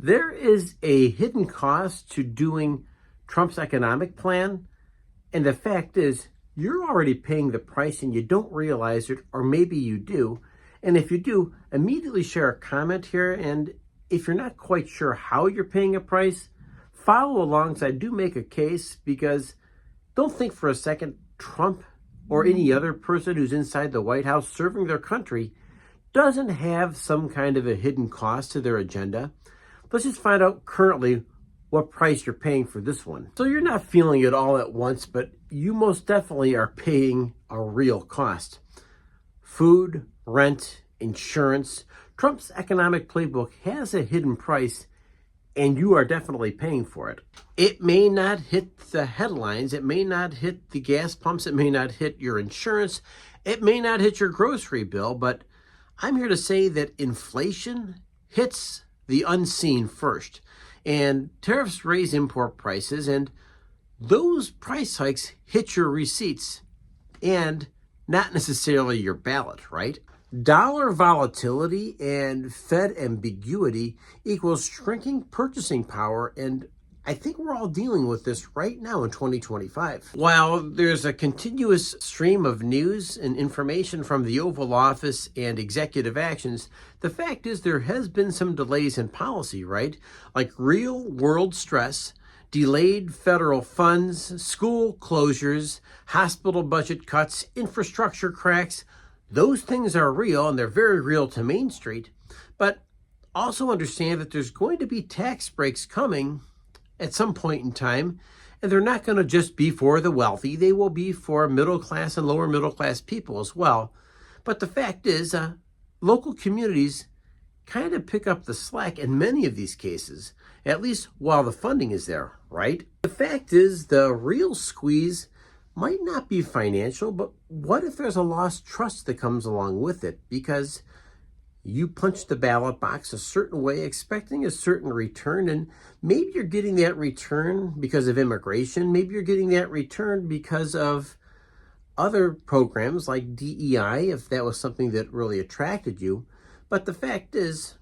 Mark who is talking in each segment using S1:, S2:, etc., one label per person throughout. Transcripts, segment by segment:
S1: There is a hidden cost to doing Trump's economic plan, and the fact is, you're already paying the price and you don't realize it, or maybe you do. And if you do, immediately share a comment here. And if you're not quite sure how you're paying a price, follow along, so I do make a case, because don't think for a second Trump or any other person who's inside the White House serving their country doesn't have some kind of a hidden cost to their agenda. Let's just find out currently what price you're paying for this one. So you're not feeling it all at once, but you most definitely are paying a real cost. Food, rent, insurance. Trump's economic playbook has a hidden price, and you are definitely paying for it. It may not hit the headlines. It may not hit the gas pumps. It may not hit your insurance. It may not hit your grocery bill, but I'm here to say that inflation hits the unseen first. And tariffs raise import prices, and those price hikes hit your receipts and not necessarily your ballot, right? Dollar volatility and Fed ambiguity equals shrinking purchasing power, and I think we're all dealing with this right now in 2025. While there's a continuous stream of news and information from the Oval Office and executive actions, the fact is there has been some delays in policy, right? Like real world stress, delayed federal funds, school closures, hospital budget cuts, infrastructure cracks. Those things are real, and they're very real to Main Street. But also understand that there's going to be tax breaks coming at some point in time, and they're not going to just be for the wealthy. They will be for middle class and lower middle class people as well. But the fact is, local communities kind of pick up the slack in many of these cases, at least while the funding is there, right? The fact is, the real squeeze might not be financial, but what if there's a lost trust that comes along with it? Because you punch the ballot box a certain way, expecting a certain return, and maybe you're getting that return because of immigration. Maybe you're getting that return because of other programs like DEI, if that was something that really attracted you. But the fact is,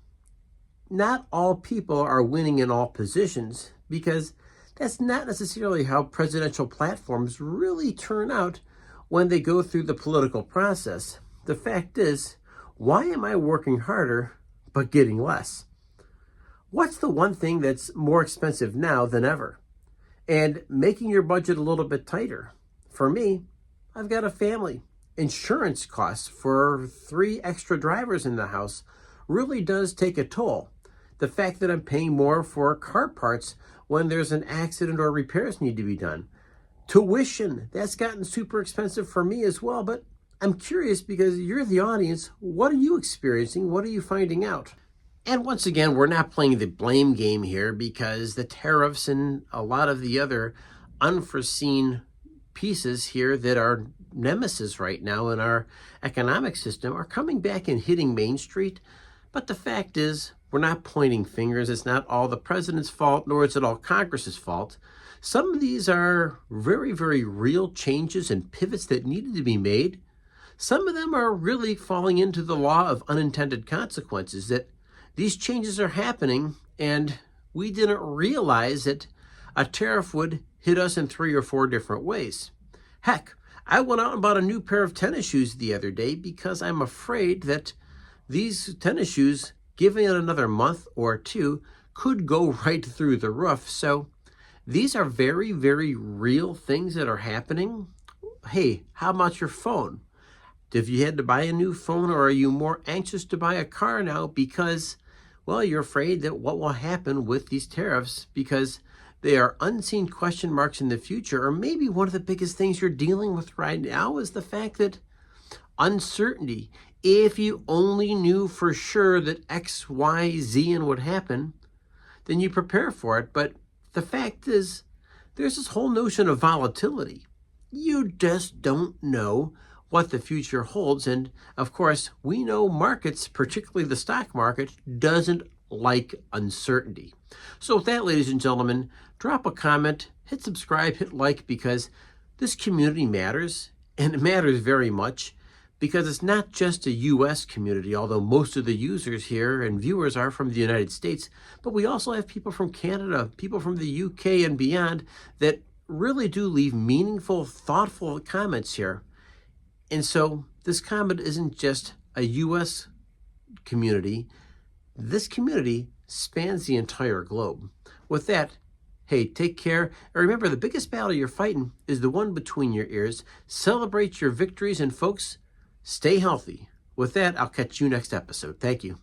S1: not all people are winning in all positions, because that's not necessarily how presidential platforms really turn out when they go through the political process. The fact is, why am I working harder but getting less? What's the one thing that's more expensive now than ever? And making your budget a little bit tighter. For me, I've got a family. Insurance costs for 3 extra drivers in the house really does take a toll. The fact that I'm paying more for car parts when there's an accident or repairs need to be done. Tuition, that's gotten super expensive for me as well, but I'm curious, because you're the audience. What are you experiencing? What are you finding out? And once again, we're not playing the blame game here, because the tariffs and a lot of the other unforeseen pieces here that are nemesis right now in our economic system are coming back and hitting Main Street. But the fact is, we're not pointing fingers. It's not all the president's fault, nor is it all Congress's fault. Some of these are very, very real changes and pivots that needed to be made. Some of them are really falling into the law of unintended consequences, that these changes are happening and we didn't realize that a tariff would hit us in 3 or 4 different ways. Heck, I went out and bought a new pair of tennis shoes the other day because I'm afraid that these tennis shoes, given it another month or 2, could go right through the roof. So these are very, very real things that are happening. Hey, how about your phone? If you had to buy a new phone, or are you more anxious to buy a car now because, well, you're afraid that what will happen with these tariffs, because they are unseen question marks in the future? Or maybe one of the biggest things you're dealing with right now is the fact that uncertainty. If you only knew for sure that X, Y, Z and would happen, then you prepare for it. But the fact is, there's this whole notion of volatility. You just don't know what the future holds. And of course, we know markets, particularly the stock market, doesn't like uncertainty. So with that, ladies and gentlemen, drop a comment, hit subscribe, hit like, because this community matters, and it matters very much. because it's not just a U.S. community, although most of the users here and viewers are from the United States, but we also have people from Canada, people from the UK and beyond that really do leave meaningful, thoughtful comments here. And so this comment isn't just a U.S. community. This community spans the entire globe. With that, hey, take care. And remember, the biggest battle you're fighting is the one between your ears. Celebrate your victories, and folks, stay healthy. With that, I'll catch you next episode. Thank you.